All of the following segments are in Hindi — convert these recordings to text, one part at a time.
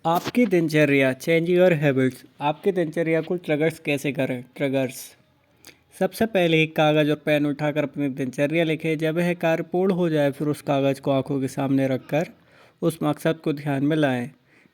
आपकी दिनचर्या चेंज योर हैबिट्स। आपकी दिनचर्या को ट्रिगर्स कैसे करें। ट्रिगर्स सबसे पहले एक कागज़ और पेन उठाकर अपनी दिनचर्या लिखें। जब यह कार्य पूर्ण हो जाए फिर उस कागज़ को आंखों के सामने रखकर उस मकसद को ध्यान में लाएं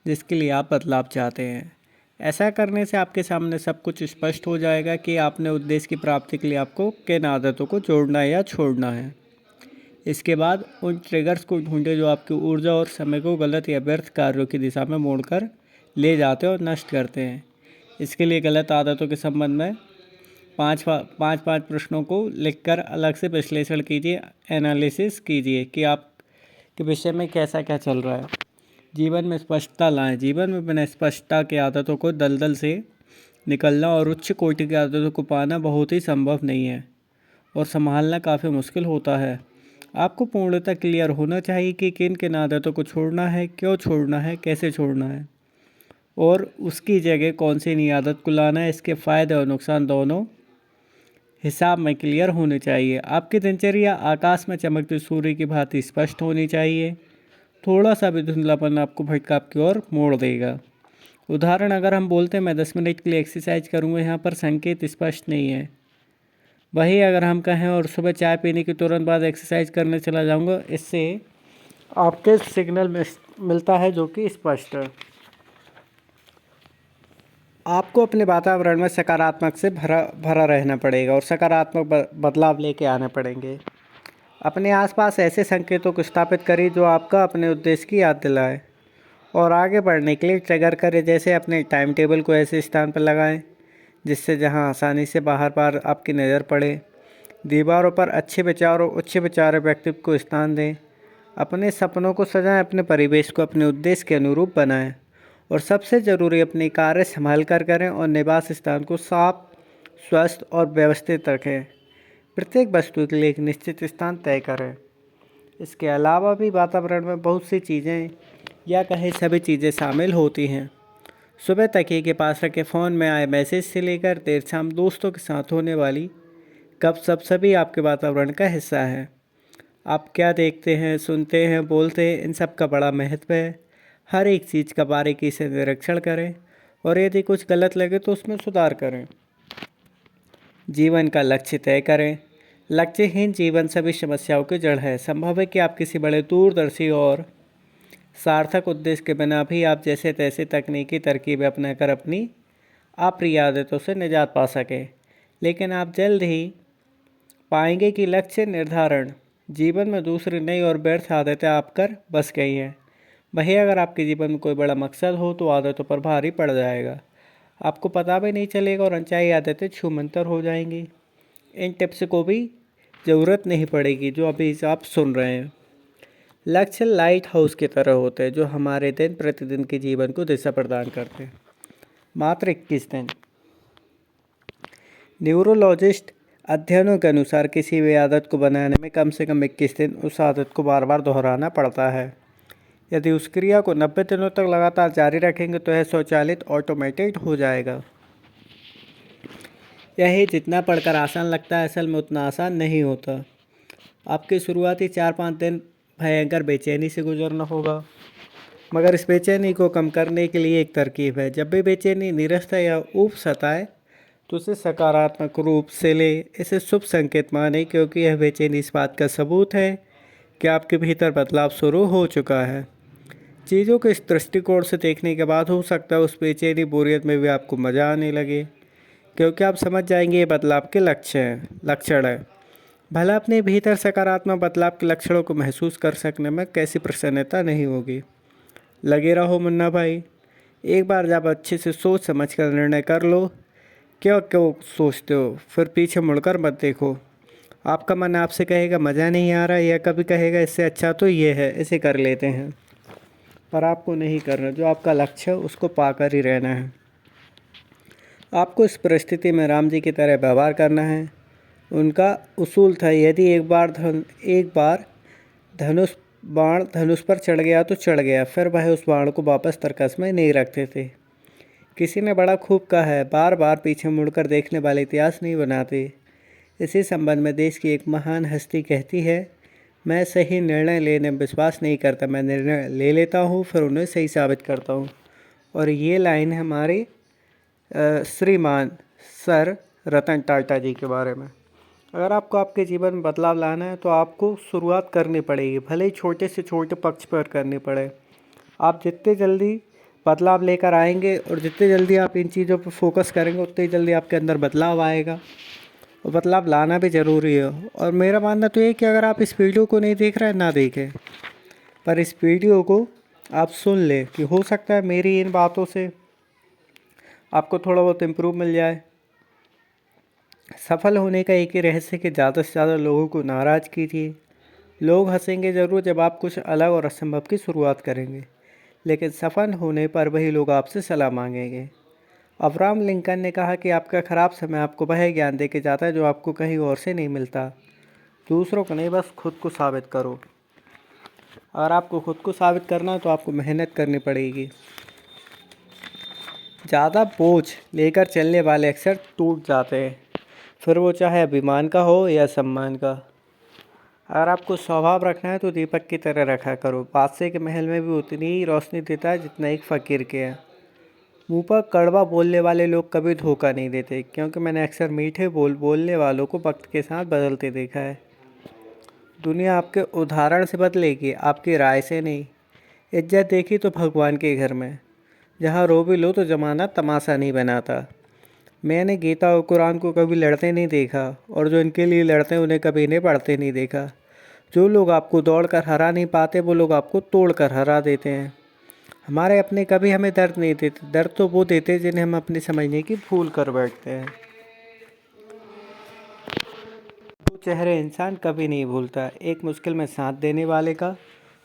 जिसके लिए आप बदलाव चाहते हैं। ऐसा करने से आपके सामने सब कुछ स्पष्ट हो जाएगा कि आपने उद्देश्य की प्राप्ति के लिए आपको किन आदतों को जोड़ना है या छोड़ना है। इसके बाद उन ट्रिगर्स को ढूंढें जो आपकी ऊर्जा और समय को गलत या व्यर्थ कार्यों की दिशा में मोड़कर ले जाते हैं और नष्ट करते हैं। इसके लिए गलत आदतों के संबंध में पाँच पाँच पाँच प्रश्नों को लिखकर अलग से विश्लेषण कीजिए, एनालिसिस कीजिए कि आप के विषय में कैसा क्या चल रहा है। जीवन में स्पष्टता लाएं। जीवन में बिना स्पष्टता की आदतों को दलदल से निकलना और उच्च कोटि की आदतों को पाना बहुत ही संभव नहीं है और संभालना काफ़ी मुश्किल होता है। आपको पूर्णतः क्लियर होना चाहिए कि किन किन आदतों को छोड़ना है, क्यों छोड़ना है, कैसे छोड़ना है और उसकी जगह कौन सी नई आदत को लाना है। इसके फ़ायदे और नुकसान दोनों हिसाब में क्लियर होने चाहिए। आपकी दिनचर्या आकाश में चमकते सूर्य की भांति स्पष्ट होनी चाहिए। थोड़ा सा भी धुंधलापन आपको भटकाव की ओर मोड़ देगा। उदाहरण अगर हम बोलते हैं मैं 10 मिनट के लिए एक्सरसाइज करूँगा, यहाँ पर संकेत स्पष्ट नहीं है। वही अगर हम कहें और सुबह चाय पीने के तुरंत बाद एक्सरसाइज करने चला जाऊंगा, इससे आपके सिग्नल मिलता है जो कि स्पष्ट है। आपको अपने वातावरण में सकारात्मक से भरा भरा रहना पड़ेगा और सकारात्मक बदलाव लेके आने पड़ेंगे। अपने आसपास ऐसे संकेतों को स्थापित करिए जो आपका अपने उद्देश्य की याद दिलाए और आगे बढ़ने के लिए ट्रिगर करें। जैसे अपने टाइम टेबल को ऐसे स्थान पर लगाएं जिससे जहां आसानी से बार बार आपकी नज़र पड़े। दीवारों पर अच्छे विचार और उच्च विचार व्यक्तित्व को स्थान दें। अपने सपनों को सजाएं, अपने परिवेश को अपने उद्देश्य के अनुरूप बनाएं और सबसे ज़रूरी अपने कार्य संभाल कर करें और निवास स्थान को साफ, स्वस्थ और व्यवस्थित रखें। प्रत्येक वस्तु के लिए एक निश्चित स्थान तय करें। इसके अलावा भी वातावरण में बहुत सी चीज़ें या कहें सभी चीज़ें शामिल होती हैं। सुबह तकिए के पास रखे फ़ोन में आए मैसेज से लेकर देर शाम दोस्तों के साथ होने वाली गपशप सभी आपके वातावरण का हिस्सा है। आप क्या देखते हैं, सुनते हैं, बोलते हैं, इन सब का बड़ा महत्व है। हर एक चीज़ का बारीकी से निरीक्षण करें और यदि कुछ गलत लगे तो उसमें सुधार करें। जीवन का लक्ष्य तय करें। लक्ष्यहीन जीवन सभी समस्याओं की जड़ है। संभव है कि आप किसी बड़े दूरदर्शी और सार्थक उद्देश्य के बिना भी आप जैसे तैसे तकनीकी तरकीबें अपनाकर अपनी अप्रिय आदतों से निजात पा सकें, लेकिन आप जल्द ही पाएंगे कि लक्ष्य निर्धारण जीवन में दूसरी नई और व्यर्थ आदतें आपकर बस गई हैं। वहीं अगर आपके जीवन में कोई बड़ा मकसद हो तो आदतों पर भारी पड़ जाएगा, आपको पता भी नहीं चलेगा और अनचाही आदतें छूमंतर हो जाएंगी। इन टिप्स को भी ज़रूरत नहीं पड़ेगी जो अभी आप सुन रहे हैं। लक्ष्य लाइट हाउस की तरह होते हैं जो हमारे दिन प्रतिदिन के जीवन को दिशा प्रदान करते हैं। मात्र 21 दिन। न्यूरोलॉजिस्ट अध्ययनों के अनुसार किसी भी आदत को बनाने में कम से कम 21 दिन उस आदत को बार बार दोहराना पड़ता है। यदि उस क्रिया को 90 दिनों तक लगातार जारी रखेंगे तो यह स्वचालित ऑटोमेटेड हो जाएगा। यही जितना पढ़कर आसान लगता है असल में उतना आसान नहीं होता। आपके शुरुआती 4-5 दिन भयंकर बेचैनी से गुजरना होगा, मगर इस बेचैनी को कम करने के लिए एक तरकीब है। जब भी बेचैनी निरस्त या ऊब सताए तो उसे सकारात्मक रूप से ले। इसे शुभ संकेत माने क्योंकि यह बेचैनी इस बात का सबूत है कि आपके भीतर बदलाव शुरू हो चुका है। चीज़ों को इस दृष्टिकोण से देखने के बाद हो सकता है उस बेचैनी बोरियत में भी आपको मज़ा आने लगे, क्योंकि आप समझ जाएंगे ये बदलाव के लक्षण है। भला अपने भीतर सकारात्मक बदलाव के लक्षणों को महसूस कर सकने में कैसी प्रसन्नता नहीं होगी। लगे रहो मुन्ना भाई। एक बार जब अच्छे से सोच समझ कर निर्णय कर लो, क्यों क्यों सोचते हो, फिर पीछे मुड़कर मत देखो। आपका मन आपसे कहेगा मज़ा नहीं आ रहा, या कभी कहेगा इससे अच्छा तो ये है, इसे कर लेते हैं। पर आपको नहीं करना, जो आपका लक्ष्य है उसको पाकर ही रहना है। आपको इस परिस्थिति में राम जी की तरह व्यवहार करना है। उनका उसूल था यदि एक बार धनुष पर चढ़ गया तो चढ़ गया, फिर वह उस बाण को वापस तरकस में नहीं रखते थे। किसी ने बड़ा खूब कहा है, बार बार पीछे मुड़कर देखने वाले इतिहास नहीं बनाते। इसी संबंध में देश की एक महान हस्ती कहती है, मैं सही निर्णय लेने में विश्वास नहीं करता, मैं निर्णय ले लेता हूँ फिर उन्हें सही साबित करता हूँ। और ये लाइन है हमारे श्रीमान सर रतन टाटा जी के बारे में। अगर आपको आपके जीवन में बदलाव लाना है तो आपको शुरुआत करनी पड़ेगी, भले ही छोटे से छोटे पक्ष पर करनी पड़े। आप जितने जल्दी बदलाव लेकर आएंगे और जितने जल्दी आप इन चीज़ों पर फोकस करेंगे उतनी जल्दी आपके अंदर बदलाव आएगा, और बदलाव लाना भी ज़रूरी है। और मेरा मानना तो ये है कि अगर आप इस वीडियो को नहीं देख रहे हैं ना देखें, पर इस वीडियो को आप सुन लें कि हो सकता है मेरी इन बातों से आपको थोड़ा बहुत इम्प्रूव मिल जाए। सफल होने का एक ही रहस्य कि ज़्यादा से ज़्यादा लोगों को नाराज़ कीजिए। लोग हंसेंगे ज़रूर जब आप कुछ अलग और असंभव की शुरुआत करेंगे, लेकिन सफल होने पर वही लोग आपसे सलाह मांगेंगे। अब्राहम लिंकन ने कहा कि आपका ख़राब समय आपको वह ज्ञान दे के जाता है जो आपको कहीं और से नहीं मिलता। दूसरों को नहीं, बस खुद को साबित करो। अगर आपको खुद को साबित करना है तो आपको मेहनत करनी पड़ेगी। ज़्यादा बोझ लेकर चलने वाले अक्सर टूट जाते हैं, फिर वो चाहे अभिमान का हो या सम्मान का। अगर आपको स्वभाव रखना है तो दीपक की तरह रखा करो। बादशाह के महल में भी उतनी ही रोशनी देता है जितना एक फ़कीर के है। मुंह पर कड़वा बोलने वाले लोग कभी धोखा नहीं देते, क्योंकि मैंने अक्सर मीठे बोलने वालों को वक्त के साथ बदलते देखा है। दुनिया आपके उदाहरण से बदलेगी, आपकी राय से नहीं। इज्जत देखी तो भगवान के घर में, जहाँ रो भी लो तो ज़माना तमाशा नहीं बनाता। मैंने गीता और कुरान को कभी लड़ते नहीं देखा, और जो इनके लिए लड़ते हैं उन्हें कभी इन्हें पढ़ते नहीं देखा। जो लोग आपको दौड़ कर हरा नहीं पाते वो लोग आपको तोड़ कर हरा देते हैं। हमारे अपने कभी हमें दर्द नहीं देते, दर्द तो वो देते हैं जिन्हें हम अपने समझने की भूल कर बैठते हैं। दो चेहरे इंसान कभी नहीं भूलता, एक मुश्किल में साथ देने वाले का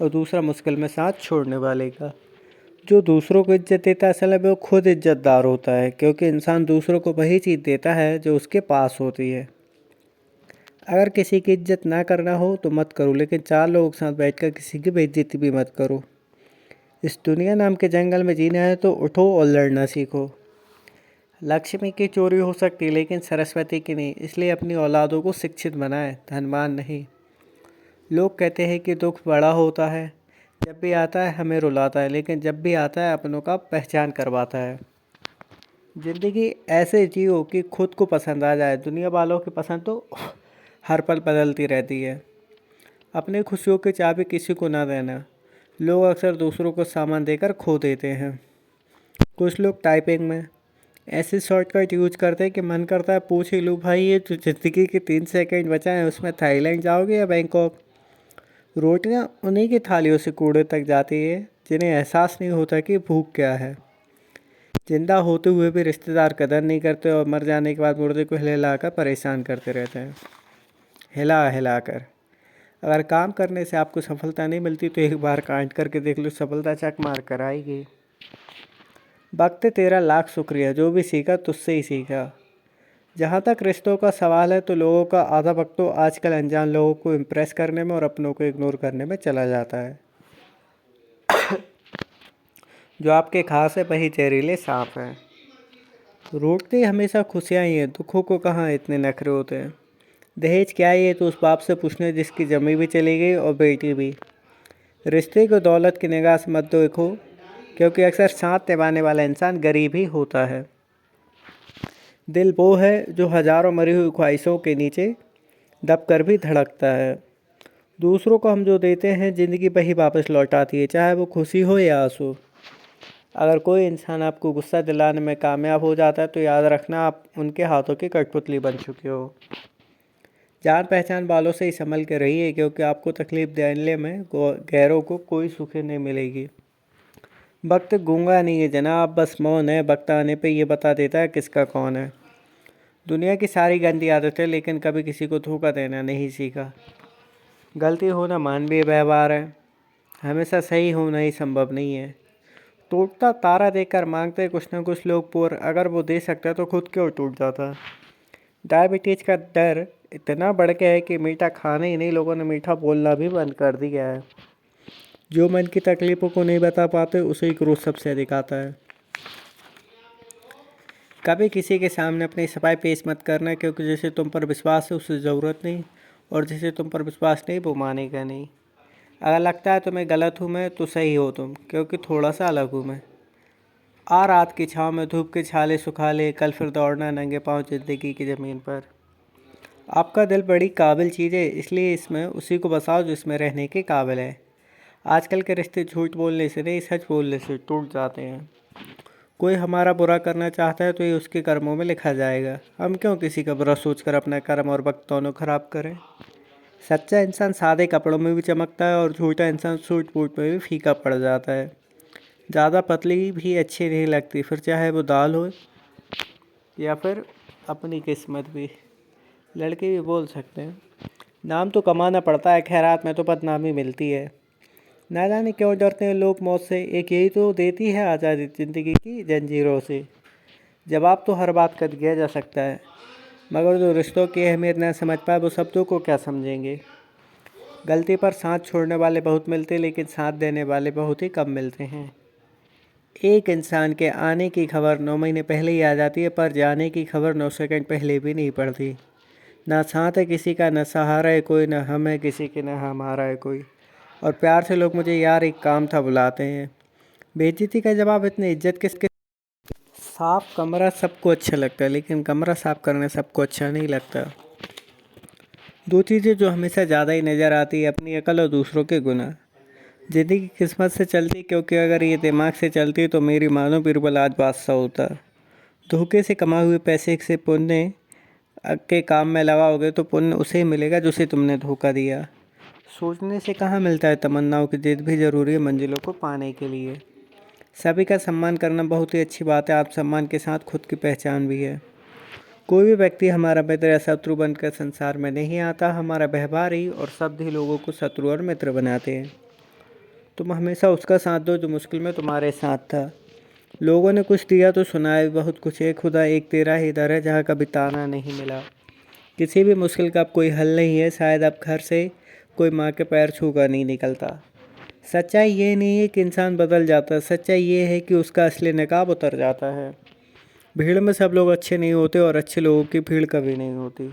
और दूसरा मुश्किल में साथ छोड़ने वाले का। जो दूसरों को इज्जत देता है असल में वो खुद इज्जतदार होता है, क्योंकि इंसान दूसरों को वही चीज़ देता है जो उसके पास होती है। अगर किसी की इज्जत ना करना हो तो मत करो, लेकिन चार लोगों के साथ बैठकर किसी की बेइज्जती भी मत करो। इस दुनिया नाम के जंगल में जीना है तो उठो और लड़ना सीखो। लक्ष्मी की चोरी हो सकती है लेकिन सरस्वती की नहीं, इसलिए अपनी औलादों को शिक्षित बनाएं, धनवान नहीं। लोग कहते हैं कि दुख बड़ा होता है, जब भी आता है हमें रुलाता है, लेकिन जब भी आता है अपनों का पहचान करवाता है। ज़िंदगी ऐसे जियो कि खुद को पसंद आ जाए, दुनिया वालों की पसंद तो हर पल बदलती रहती है। अपने खुशियों की चाबी किसी को ना देना। लोग अक्सर दूसरों को सामान देकर खो देते हैं। कुछ लोग टाइपिंग में ऐसे शॉर्टकट यूज करते हैं कि मन करता है पूछ ही लूँ, भाई ये तो ज़िंदगी के 3 सेकंड बचा है, उसमें थाईलैंड जाओगे या बैंकॉक। रोटियां उन्हीं की थालियों से कूड़े तक जाती है जिन्हें एहसास नहीं होता कि भूख क्या है। जिंदा होते हुए भी रिश्तेदार कदर नहीं करते और मर जाने के बाद मुर्दे को हिला कर परेशान करते रहते हैं, हिला हिला कर। अगर काम करने से आपको सफलता नहीं मिलती तो एक बार कांट करके देख लो, सफलता चक मार कर आएगी। वक्त तेरा लाख शुक्रिया, जो भी सीखा तुझसे ही सीखा। जहाँ तक रिश्तों का सवाल है तो लोगों का आधा वक्त तो आजकल अनजान लोगों को इम्प्रेस करने में और अपनों को इग्नोर करने में चला जाता है। जो आपके खास है वही जहरीले सांप हैं। रोकते हमेशा खुशियाँ ही हैं, दुखों को कहाँ इतने नखरे होते हैं। दहेज क्या है ये तो उस बाप से पूछने जिसकी जमी भी चली गई और बेटी भी। रिश्ते को दौलत की निगाह से मत देखो, क्योंकि अक्सर साथ निभाने वाला इंसान गरीब ही होता है। दिल वो है जो हजारों मरी हुई ख्वाहिशों के नीचे दब कर भी धड़कता है। दूसरों को हम जो देते हैं ज़िंदगी वही वापस लौटाती है, चाहे वो खुशी हो या आंसू। अगर कोई इंसान आपको गुस्सा दिलाने में कामयाब हो जाता है तो याद रखना आप उनके हाथों की कठपुतली बन चुके हो। जान पहचान वालों से ही संभल के रहिए, क्योंकि आपको तकलीफ देने में गैरों को कोई सुख नहीं मिलेगी। वक्त गूंगा नहीं है जनाब, बस मौन है। वक्त आने पे ये बता देता है किसका कौन है। दुनिया की सारी गंदी आदतें, लेकिन कभी किसी को धोखा देना नहीं सीखा। गलती होना मानवीय व्यवहार है, हमेशा सही होना ही संभव नहीं है। टूटता तारा देकर मांगते कुछ ना कुछ लोग पोर, अगर वो दे सकता तो खुद क्यों टूट जाता। डायबिटीज़ का डर इतना बढ़ गया है कि मीठा खाना ही नहीं, लोगों ने मीठा बोलना भी बंद कर दिया है। जो मन की तकलीफ़ों को नहीं बता पाते उसे ही क्रोध सबसे अधिक आता है। कभी किसी के सामने अपनी सफाई पेश मत करना, क्योंकि जिसे तुम पर विश्वास है उसे ज़रूरत नहीं, और जिसे तुम पर विश्वास नहीं वो मानेगा नहीं। अगर लगता है तुम्हें गलत हूँ मैं तो सही हो तुम, क्योंकि थोड़ा सा अलग हूँ मैं। आ रात की छाँव में धूप के छाले सुखा ले, कल फिर दौड़ना नंगे पाँव ज़िंदगी की ज़मीन पर। आपका दिल बड़ी काबिल चीज़ है, इसलिए इसमें उसी को बसाओ जो इसमें रहने के काबिल है। आजकल के रिश्ते झूठ बोलने से नहीं, सच बोलने से टूट जाते हैं। कोई हमारा बुरा करना चाहता है तो ये उसके कर्मों में लिखा जाएगा। हम क्यों किसी का बुरा सोचकर अपना कर्म और वक्त दोनों खराब करें। सच्चा इंसान सादे कपड़ों में भी चमकता है और झूठा इंसान सूट बूट में भी फीका पड़ जाता है। ज़्यादा पतली भी अच्छी नहीं लगती, फिर चाहे वो दाल हो या फिर अपनी किस्मत भी। लड़के भी बोल सकते हैं। नाम तो कमाना पड़ता है, खैरात में तो बदनामी मिलती है। ना जाने क्यों डरते हैं लोग मौत से, एक यही तो देती है आज़ादी ज़िंदगी की जंजीरों से। जवाब तो हर बात का दिया जा सकता है, मगर जो रिश्तों की अहमियत न समझ पाए वो शब्दों को क्या समझेंगे। गलती पर साथ छोड़ने वाले बहुत मिलते, लेकिन साथ देने वाले बहुत ही कम मिलते हैं। एक इंसान के आने की खबर 9 महीने पहले ही आ जाती है, पर जाने की खबर 9 सेकंड पहले भी नहीं पड़ती। ना साथ है किसी का, न सहारा है कोई, न हम है किसी के, न हमारा है कोई। और प्यार से लोग मुझे यार एक काम था बुलाते हैं। बेइज्जती का जवाब इतनी इज्जत किसके। साफ कमरा सबको अच्छा लगता है, लेकिन कमरा साफ करने सबको अच्छा नहीं लगता। दो चीज़ें जो हमेशा ज़्यादा ही नज़र आती है, अपनी अकल और दूसरों के गुनाह। ज़िंदगी किस्मत से चलती, क्योंकि अगर ये दिमाग से चलती तो मेरी मानो बिरबल आज बादशाह होता। धोखे से कमाए हुए पैसे से पुण्य के काम में लगाओगे तो पुण्य उसे ही मिलेगा जिसे तुमने धोखा दिया। सोचने से कहाँ मिलता है, तमन्नाओं की जिद भी ज़रूरी है मंजिलों को पाने के लिए। सभी का सम्मान करना बहुत ही अच्छी बात है, आत्मसम्मान के साथ खुद की पहचान भी है। कोई भी व्यक्ति हमारा मित्र या शत्रु बनकर संसार में नहीं आता, हमारा व्यवहार ही और शब्द ही लोगों को शत्रु और मित्र बनाते हैं। तुम हमेशा उसका साथ दो जो मुश्किल में तुम्हारे साथ था। लोगों ने कुछ दिया तो सुनाया भी बहुत कुछ है, खुदा एक तेरा ही दर है जहाँ कभी ताना नहीं मिला। किसी भी मुश्किल का अब कोई हल नहीं है, शायद अब घर से कोई माँ के पैर छूकर नहीं निकलता। सच्चाई ये नहीं है कि इंसान बदल जाता, सच्चाई ये है कि उसका असली नकाब उतर जाता है। भीड़ में सब लोग अच्छे नहीं होते और अच्छे लोगों की भीड़ कभी नहीं होती।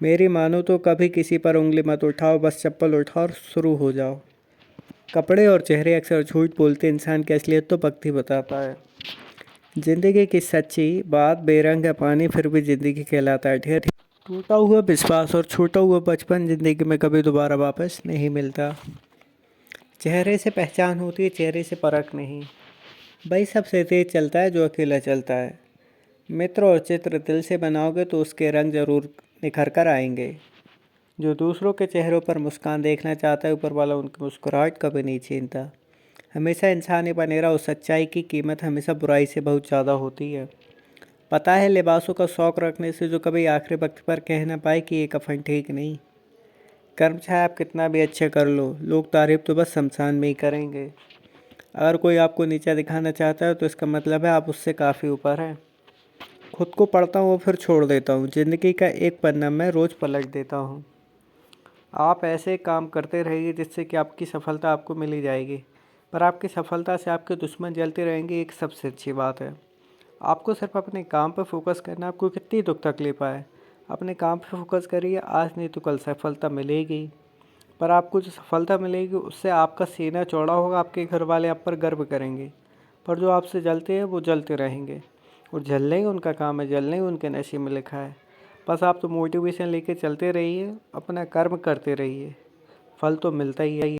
मेरी मानो तो कभी किसी पर उंगली मत उठाओ, बस चप्पल उठाओ और शुरू हो जाओ। कपड़े और चेहरे अक्सर झूठ बोलते, इंसान की असलियत तो वक्त ही बताता है। ज़िंदगी की सच्ची बात बेरंग है पानी, फिर भी ज़िंदगी कहलाता है ढेर। टूटा हुआ विश्वास और छूटा हुआ बचपन ज़िंदगी में कभी दोबारा वापस नहीं मिलता। चेहरे से पहचान होती है, चेहरे से परख नहीं। भाई सबसे तेज चलता है जो अकेला चलता है। मित्र और चित्र दिल से बनाओगे तो उसके रंग ज़रूर निखर कर आएंगे। जो दूसरों के चेहरों पर मुस्कान देखना चाहता है, ऊपर वाला उनकी मुस्कुराहट कभी नहीं छीनता। हमेशा इंसान ही बने रहा, उस सच्चाई की कीमत हमेशा बुराई से बहुत ज़्यादा होती है। पता है लिबासों का शौक़ रखने से जो कभी आखिरी वक्त पर कह ना पाए कि ये कफन ठीक नहीं। कर्म चाहे आप कितना भी अच्छा कर लो, लोग तारीफ़ तो बस शमशान में ही करेंगे। अगर कोई आपको नीचा दिखाना चाहता है तो इसका मतलब है आप उससे काफ़ी ऊपर हैं। खुद को पढ़ता हूँ फिर छोड़ देता हूँ, ज़िंदगी का एक पन्ना मैं रोज़ पलट देता हूँ। आप ऐसे काम करते रहिए जिससे कि आपकी सफलता आपको मिल ही जाएगी, पर आपकी सफलता से आपके दुश्मन जलते रहेंगे, एक सबसे अच्छी बात है। आपको सिर्फ अपने काम पर फोकस करना, आपको कितनी दुख तकलीफ आए अपने काम पर फोकस करिए, आज नहीं तो कल सफलता मिलेगी। पर आपको जो सफलता मिलेगी उससे आपका सीना चौड़ा होगा, आपके घर वाले आप पर गर्व करेंगे। पर जो आपसे जलते हैं वो जलते रहेंगे, और जलना ही उनका काम है, जलना ही उनके नसीब में लिखा है। बस आप तो मोटिवेशन लेके चलते रहिए, अपना कर्म करते रहिए, फल तो मिलता ही है।